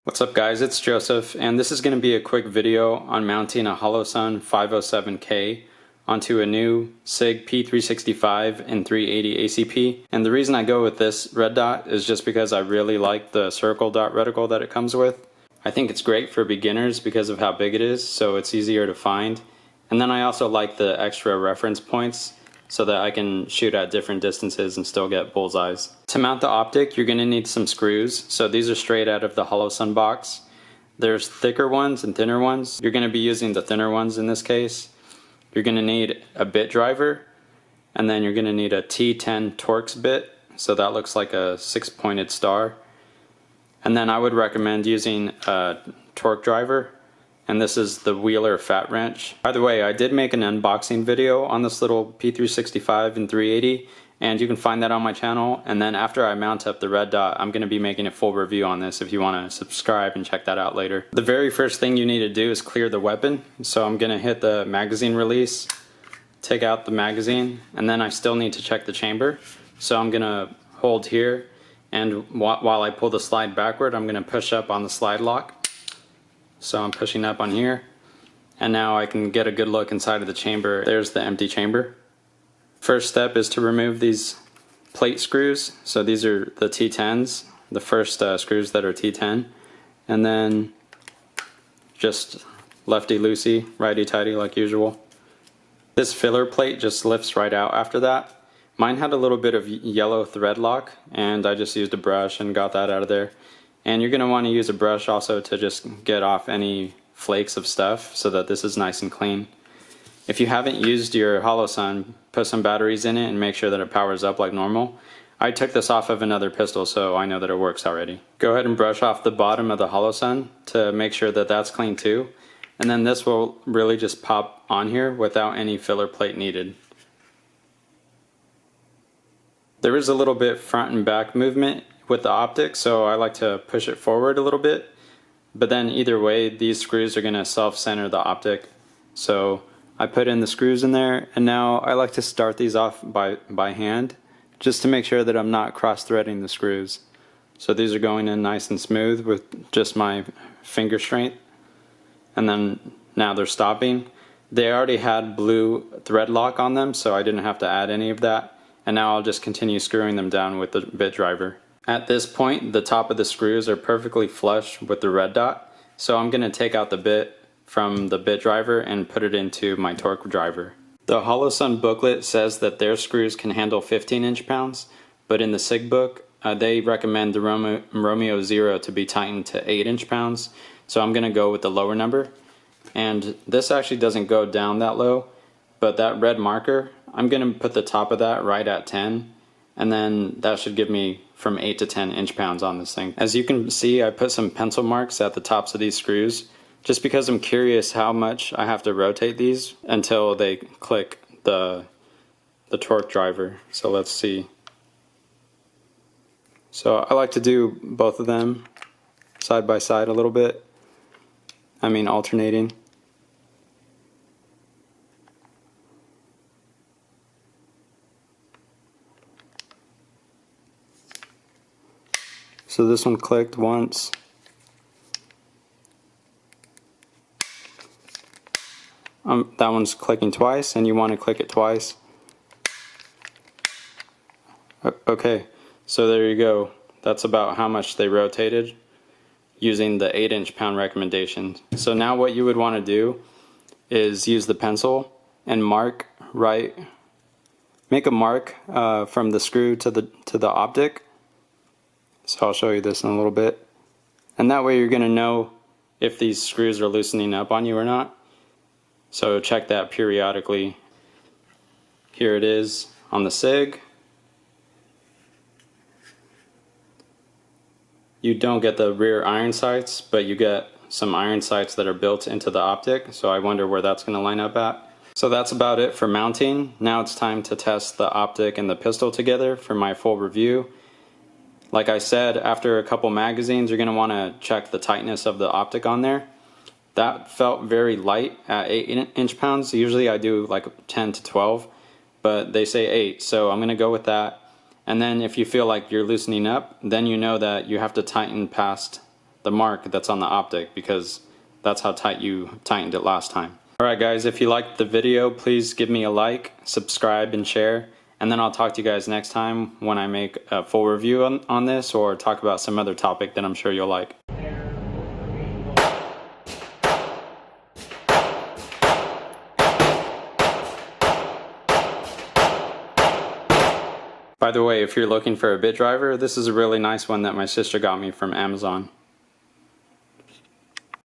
What's up guys, it's Joseph, and this is going to be a quick video on mounting a Holosun 507K onto a new Sig P365-380 ACP. And the reason I go with this red dot is just because I really like the circle dot reticle that it comes with. I think it's great for beginners because of how big it is, so it's easier to find. And then I also like the extra reference points so that I can shoot at different distances and still get bullseyes. To mount the optic, you're going to need some screws. So these are straight out of the Holosun box. There's thicker ones and thinner ones. You're going to be using the thinner ones in this case. You're going to need a bit driver, and then you're going to need a T10 Torx bit. So that looks like a 6-pointed star. And then I would recommend using a torque driver. And this is the Wheeler fat wrench. By the way, I did make an unboxing video on this little P365-380, and you can find that on my channel. And then after I mount up the red dot, I'm going to be making a full review on this if you want to subscribe and check that out later. The very first thing you need to do is clear the weapon. So I'm going to hit the magazine release, take out the magazine, and then I still need to check the chamber. So I'm going to hold here, and while I pull the slide backward, I'm going to push up on the slide lock. So I'm pushing up on here, and now I can get a good look inside of the chamber. There's the empty chamber. First step is to remove these plate screws. So these are the T10s, the first screws that are T10, and then just lefty loosey, righty tighty like usual. This filler plate just lifts right out after that. Mine had a little bit of yellow thread lock, and I just used a brush and got that out of there. And you're going to want to use a brush also to just get off any flakes of stuff so that this is nice and clean. If you haven't used your Holosun, put some batteries in it and make sure that it powers up like normal. I took this off of another pistol, so I know that it works already. Go ahead and brush off the bottom of the Holosun to make sure that that's clean too. And then this will really just pop on here without any filler plate needed. There is a little bit front and back movement with the optic, so I like to push it forward a little bit, but then either way these screws are going to self-center the optic. So I put in the screws in there, and now I like to start these off by hand just to make sure that I'm not cross-threading the screws. So these are going in nice and smooth with just my finger strength, and then now they're stopping. They already had blue thread lock on them, so I didn't have to add any of that, and now I'll just continue screwing them down with the bit driver. At this point, the top of the screws are perfectly flush with the red dot, so I'm going to take out the bit from the bit driver and put it into my torque driver. The Holosun booklet says that their screws can handle 15 inch-pounds, but in the Sig book, they recommend the Romeo 0 to be tightened to 8 inch-pounds, so I'm going to go with the lower number. And this actually doesn't go down that low, but that red marker, I'm going to put the top of that right at 10, and then that should give me from 8 to 10 inch-pounds on this thing. As you can see, I put some pencil marks at the tops of these screws just because I'm curious how much I have to rotate these until they click the torque driver. So let's see. So I like to do both of them side by side a little bit. I mean alternating. So this one clicked once. That one's clicking twice, and you want to click it twice. Okay, so there you go. That's about how much they rotated using the 8 inch-pound recommendation. So now what you would want to do is use the pencil and mark make a mark from the screw to the optic. So I'll show you this in a little bit. And that way you're going to know if these screws are loosening up on you or not. So check that periodically. Here it is on the Sig. You don't get the rear iron sights, but you get some iron sights that are built into the optic. So I wonder where that's going to line up at. So that's about it for mounting. Now it's time to test the optic and the pistol together for my full review. Like I said, after a couple magazines, you're going to want to check the tightness of the optic on there. That felt very light at 8 inch-pounds. Usually I do like 10 to 12, but they say 8, so I'm going to go with that. And then if you feel like you're loosening up, then you know that you have to tighten past the mark that's on the optic, because that's how tight you tightened it last time. Alright guys, if you liked the video, please give me a like, subscribe, and share. And then I'll talk to you guys next time when I make a full review on this, or talk about some other topic that I'm sure you'll like. By the way, if you're looking for a bit driver, this is a really nice one that my sister got me from Amazon.